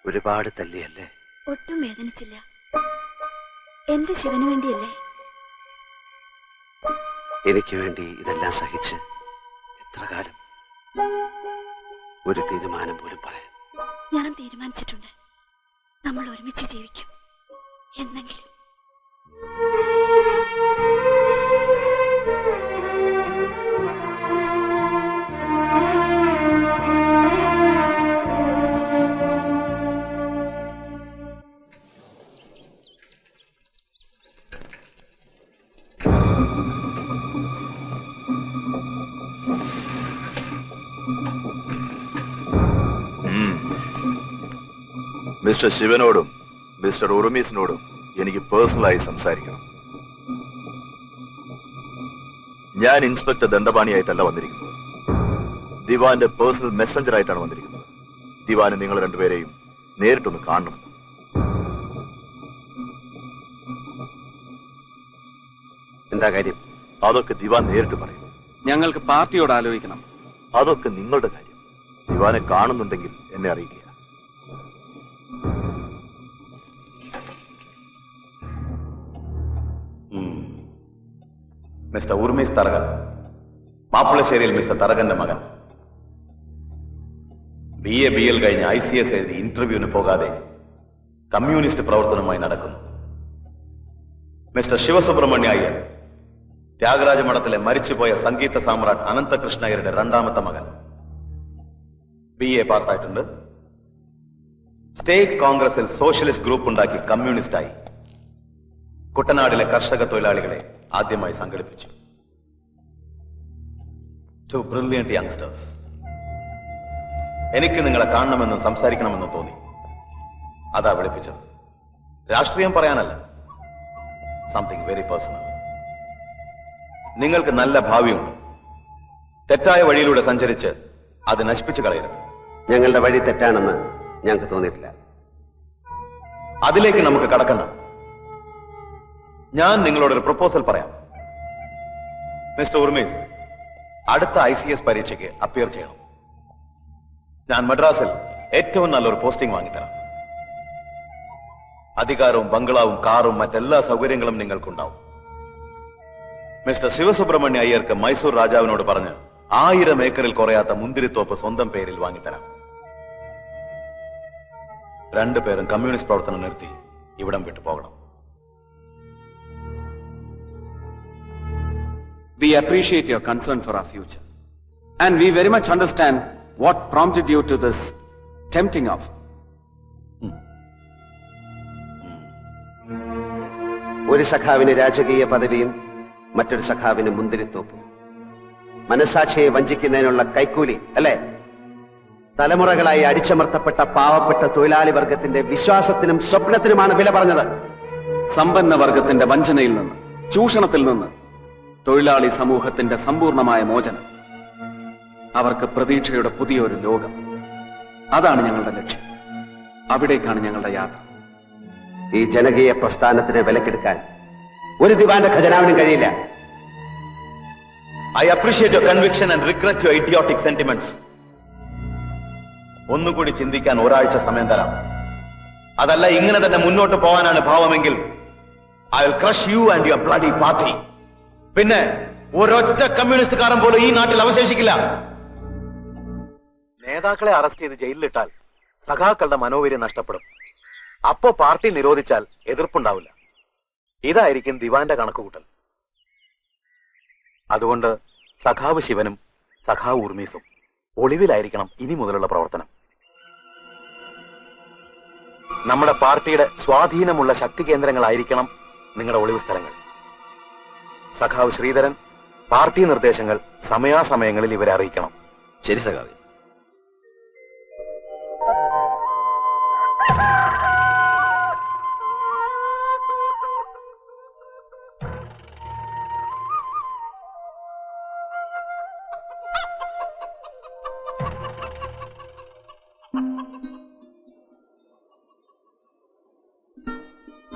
ഒരുപാട് തല്ലിയല്ലേ? ഒട്ടും വേദനിച്ചില്ല. എന്റെ ശിവന് വേണ്ടിയല്ലേ? എനിക്ക് വേണ്ടി ഇതെല്ലാം സഹിച്ച് എത്ര കാലം? ഒരു തീരുമാനം പോലും പറയാൻ. ഞാൻ തീരുമാനിച്ചിട്ടുണ്ട്. നമ്മൾ ഒരുമിച്ച് ജീവിക്കും എന്നെങ്കിലും. മിസ്റ്റർ ശിവനോടും മിസ്റ്റർ ഉറുമീസിനോടും എനിക്ക് പേഴ്സണലായി സംസാരിക്കണം. ഞാൻ ഇൻസ്പെക്ടർ ദണ്ഡപാണിയായിട്ടല്ല വന്നിരിക്കുന്നത്. ദിവാന്റെ പേഴ്സണൽ മെസ്സഞ്ചർ ആയിട്ടാണ് വന്നിരിക്കുന്നത്. ദിവാന് നിങ്ങൾ രണ്ടുപേരെയും നേരിട്ടൊന്ന് കാണണമെന്ന്. എന്താ കാര്യം? അതൊക്കെ ദിവാൻ നേരിട്ട് പറയും. ഞങ്ങൾക്ക് പാർട്ടിയോട് ആലോചിക്കണം. അതൊക്കെ നിങ്ങളുടെ കാര്യം. ദിവാനെ കാണുന്നുണ്ടെങ്കിൽ എന്നെ അറിയിക്കുക. മിസ്റ്റർ ഉർമീസ് തറകൻ, മാപ്പിളശ്ശേരിയിൽ മിസ്റ്റർ തറകന്റെ മകൻ. BA BL കഴിഞ്ഞ് ICS എഴുതി ഇന്റർവ്യൂവിന് പോകാതെ കമ്മ്യൂണിസ്റ്റ് പ്രവർത്തനവുമായി നടക്കുന്നു. മിസ്റ്റർ ശിവസുബ്രഹ്മണ്യ അയ്യർ, ത്യാഗരാജ മഠത്തിലെ മരിച്ചുപോയ സംഗീത സാമ്രാട്ട് അനന്തകൃഷ്ണ അയ്യരുടെ രണ്ടാമത്തെ മകൻ. BA പാസ്സായിട്ടുണ്ട്. സ്റ്റേറ്റ് കോൺഗ്രസിൽ സോഷ്യലിസ്റ്റ് ഗ്രൂപ്പ് ഉണ്ടാക്കി കമ്മ്യൂണിസ്റ്റായി. കുട്ടനാടിലെ കർഷക തൊഴിലാളികളെ ആദ്യമായി സംഘടിപ്പിച്ചു. 2 ബ്രില്യന്റ് യങ്സ്റ്റേഴ്സ്. എനിക്ക് നിങ്ങളെ കാണണമെന്നും സംസാരിക്കണമെന്നും തോന്നി. അതാ വിളിപ്പിച്ചത്. രാഷ്ട്രീയം പറയാനല്ല, സംതിങ് വെരി പേഴ്സണൽ. നിങ്ങൾക്ക് നല്ല ഭാവിയുണ്ട്. തെറ്റായ വഴിയിലൂടെ സഞ്ചരിച്ച് അത് നശിപ്പിച്ചു കളയരുത്. ഞങ്ങളുടെ വഴി തെറ്റാണെന്ന് ഞങ്ങൾക്ക് തോന്നിയിട്ടില്ല. അതിലേക്ക് നമുക്ക് കടക്കണ്ട. ഞാൻ നിങ്ങളോടൊരു പ്രപ്പോസൽ പറയാം. മിസ്റ്റർ ഉർമീസ്, അടുത്ത ICS പരീക്ഷയ്ക്ക് അപ്പിയർ ചെയ്യണം. ഞാൻ മദ്രാസിൽ ഏറ്റവും നല്ലൊരു പോസ്റ്റിംഗ് വാങ്ങിത്തരാം. അധികാരവും ബംഗ്ലാവും കാറും മറ്റെല്ലാ സൗകര്യങ്ങളും നിങ്ങൾക്കുണ്ടാവും. മിസ്റ്റർ ശിവസുബ്രഹ്മണ്യ അയ്യർക്ക് മൈസൂർ രാജാവിനോട് പറഞ്ഞ് 1000 ഏക്കറിൽ കുറയാത്ത മുന്തിരിത്തോപ്പ് സ്വന്തം പേരിൽ വാങ്ങിത്തരാം. രണ്ടുപേരും കമ്മ്യൂണിസ്റ്റ് പ്രവർത്തനം നിർത്തി ഇവിടം വിട്ടു പോകണം. We appreciate your concern for our future. And we very much understand what prompted you to this tempting offer. ഒരു സഖാവിന് രാജകീയ പദവിയും മറ്റൊരു സഖാവിന് മുന്തിരിത്തോപ്പും. മനസാക്ഷിയെ വഞ്ചിക്കുന്നതിനുള്ള കൈക്കൂലി അല്ലേ? തലമുറകളായി അടിച്ചമർത്തപ്പെട്ട പാവപ്പെട്ട തൊഴിലാളി വർഗത്തിന്റെ വിശ്വാസത്തിനും സ്വപ്നത്തിനുമാണ് വില പറഞ്ഞത്. സമ്പന്ന വർഗത്തിന്റെ വഞ്ചനയിൽ നിന്ന്, ചൂഷണത്തിൽ നിന്ന് തൊഴിലാളി സമൂഹത്തിന്റെ സമ്പൂർണമായ മോചനം. അവർക്ക് പ്രതീക്ഷയുടെ പുതിയൊരു ലോകം. അതാണ് ഞങ്ങളുടെ ലക്ഷ്യം. അവിടേക്കാണ് ഞങ്ങളുടെ യാത്ര. ഈ ജനകീയ പ്രസ്ഥാനത്തിന് വിലക്കെടുക്കാൻ ഒരു ദിവാന്റെ ഖജനാവിനും കഴിയില്ല. I appreciate your conviction and regret your idiotic sentiments. ഒന്നുകൂടി ചിന്തിക്കാൻ ഒരാഴ്ച സമയം തരാം. അതല്ല ഇങ്ങനെ തന്നെ മുന്നോട്ട് പോകാനാണ് ഭാവമെങ്കിൽ I will crush you and your bloody party. പിന്നെ ഒരൊറ്റ കമ്മ്യൂണിസ്റ്റുകാരൻ പോലും ഈ നാട്ടിൽ അവശേഷിക്കില്ല. നേതാക്കളെ അറസ്റ്റ് ചെയ്ത് ജയിലിലിട്ടാൽ സഖാക്കളുടെ മനോവീര്യം നഷ്ടപ്പെടും. അപ്പോ പാർട്ടി നിരോധിച്ചാൽ എതിർപ്പുണ്ടാവില്ല. ഇതായിരിക്കും ദിവാന്റെ കണക്കുകൂട്ടൽ. അതുകൊണ്ട് സഖാവ് ശിവനും സഖാവ് ഉർമീസും ഒളിവിലായിരിക്കണം ഇനി മുതലുള്ള പ്രവർത്തനം. നമ്മുടെ പാർട്ടിയുടെ സ്വാധീനമുള്ള ശക്തി കേന്ദ്രങ്ങളായിരിക്കണം നിങ്ങളുടെ ഒളിവ് സ്ഥലങ്ങൾ. സഖാവ് ശ്രീധരൻ പാർട്ടി നിർദ്ദേശങ്ങൾ സമയാസമയങ്ങളിൽ ഇവരെ അറിയിക്കണം. ശരി സഖാവി.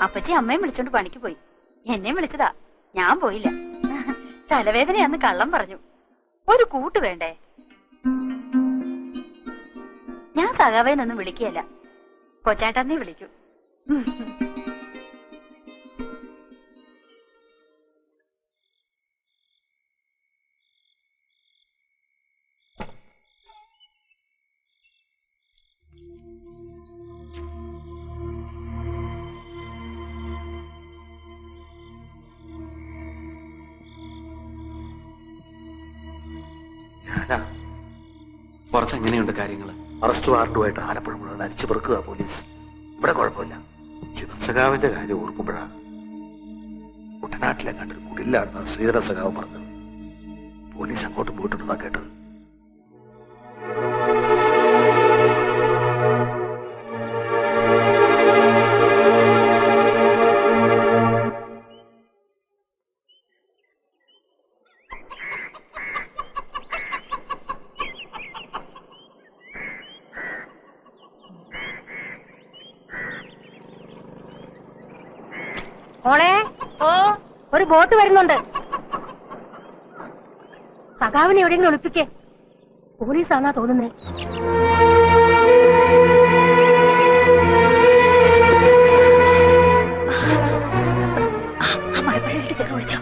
അപ്പച്ചി അമ്മയും വിളിച്ചോണ്ട് പണിക്ക് പോയി. എന്നെയും വിളിച്ചതാ, ഞാൻ പോയില്ല. തലവേദനയാന്ന് കള്ളം പറഞ്ഞു. ഒരു കൂട്ട് വേണ്ടേ? ഞാൻ സഖാവെ നിന്നും വിളിക്കുകയല്ല. കൊച്ചാട്ടാന്നേ വിളിക്കൂ. പുറത്ത് എങ്ങനെയുണ്ട് കാര്യങ്ങൾ? അറസ്റ്റ് വാറണ്ടുമായിട്ട് ആലപ്പുഴ മുഴുവൻ അരിച്ചു പെറുക്കുക പോലീസ്. ഇവിടെ കുഴപ്പമില്ല. ശിവസഖാവിന്റെ കാര്യം ഓർക്കുമ്പോഴാണ് കുട്ടനാട്ടിലെ കണ്ടൊരു കുടിലാണെന്ന് ശ്രീധര സഖാവ് പറഞ്ഞത്. പോലീസ് അങ്ങോട്ട് പോയിട്ടുണ്ടെന്നാ കേട്ടത്. മോളെ, ഓ ഒരു ബോട്ട് വരുന്നുണ്ട്. സഖാവിനെ എവിടെയെങ്കിലും ഒളിപ്പിക്കേ. പോലീസാന്നാ തോന്നുന്നേ. മരപ്പരയിട്ട് കയറി വിളിച്ചോ.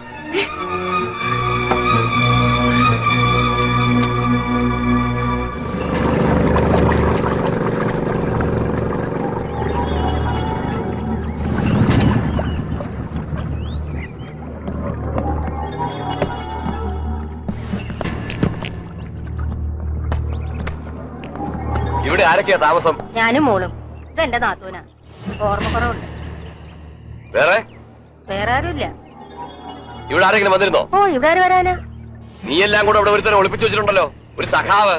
ഇവിടെ ആരൊക്കെയാ താമസം? ഞാനും മോളും. ഇതെന്റെ നാത്തൂനാ. ഓർമ്മക്കുറവുണ്ട്. വേറെ വേറെ ആരുമില്ല. ഇവിടെ ആരെങ്കിലും വന്നിരുന്നോ? ഓ, ഇവിടെ ആര് വരാനാ? നീ എല്ലാം കൂടെ ഇവിടെ ഒരുത്തരം ഒളിപ്പിച്ചു വെച്ചിട്ടുണ്ടല്ലോ, ഒരു സഖാവ്.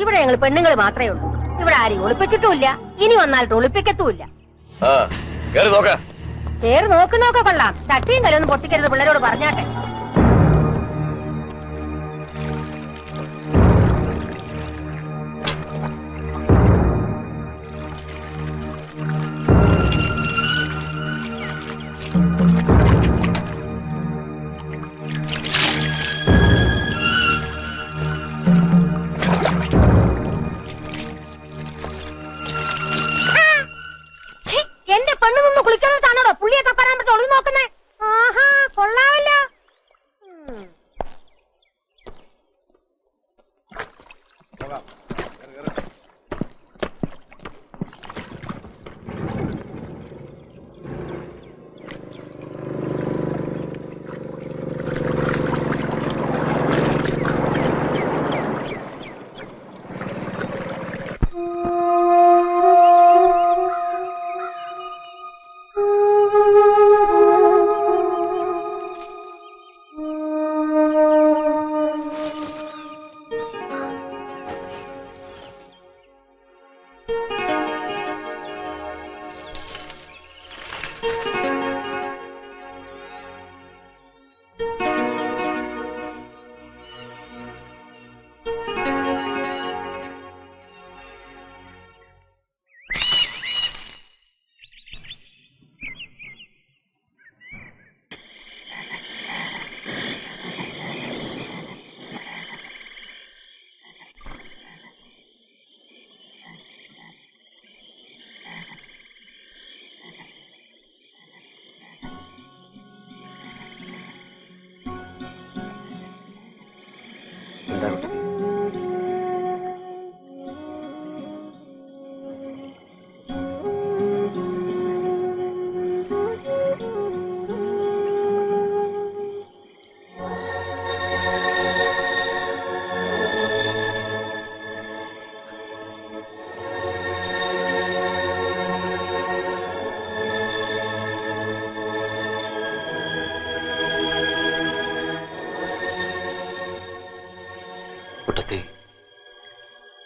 ഇവിടെ ഞങ്ങൾ പെണ്ണുങ്ങൾ മാത്രമേ ഉള്ളൂ. ഇവിടെ ആരെയും ഒളിപ്പിച്ചിട്ടുമില്ല. ഇനി വന്നാലിട്ട് ഒളിപ്പിക്കത്തുമില്ല. ആ, കേറി നോക്ക. പേര് നോക്കുന്നൊക്കെ കൊള്ളാം. തട്ടിയും കലൊന്നും പൊട്ടിക്കരുത് പിള്ളേരോട് പറഞ്ഞാട്ടെ. എന്റെ പെണ്ണു നിന്ന് കുളിക്കുന്നതാണോ പുള്ളിയെ തപ്പാൻ പറ്റും ഒളിവ് നോക്കുന്നേ? ആഹാ, കൊള്ളാവല്ലോ.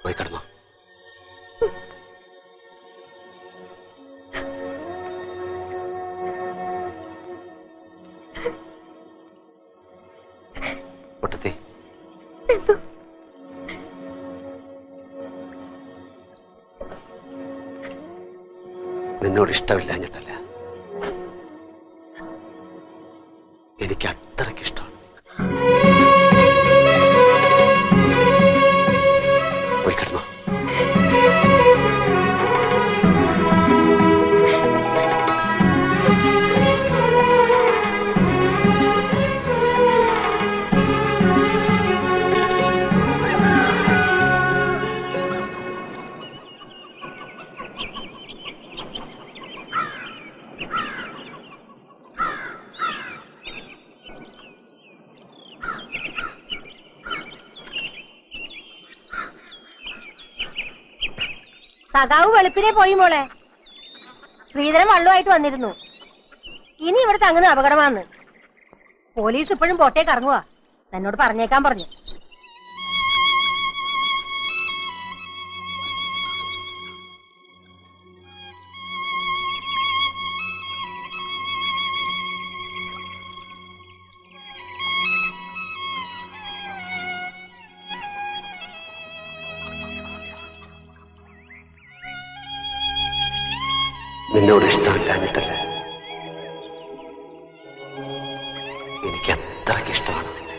പോയി കിടന്നോ. പൊട്ടത്തി നിന്നോട് ഇഷ്ടമില്ലാഞ്ഞിട്ടല്ല, എനിക്ക് അത്രയ്ക്ക് ഇഷ്ടമാണ്. പോയി കിടന്നോ. സഖാവ് വെളുപ്പിനെ പോയി മോളെ. ശ്രീധരൻ വള്ളുമായിട്ട് വന്നിരുന്നു. ഇനി ഇവിടെ തങ്ങുന്ന അപകടമാന്ന്. പോലീസ് ഇപ്പോഴും പോട്ടേക്ക് ഇറങ്ങുക. എന്നോട് പറഞ്ഞേക്കാൻ പറഞ്ഞു. നിന്നോട് ഇഷ്ടമില്ലാഞ്ഞിട്ടല്ലേ, എനിക്ക് അത്രയ്ക്ക് ഇഷ്ടമാണ് നിന്നെ.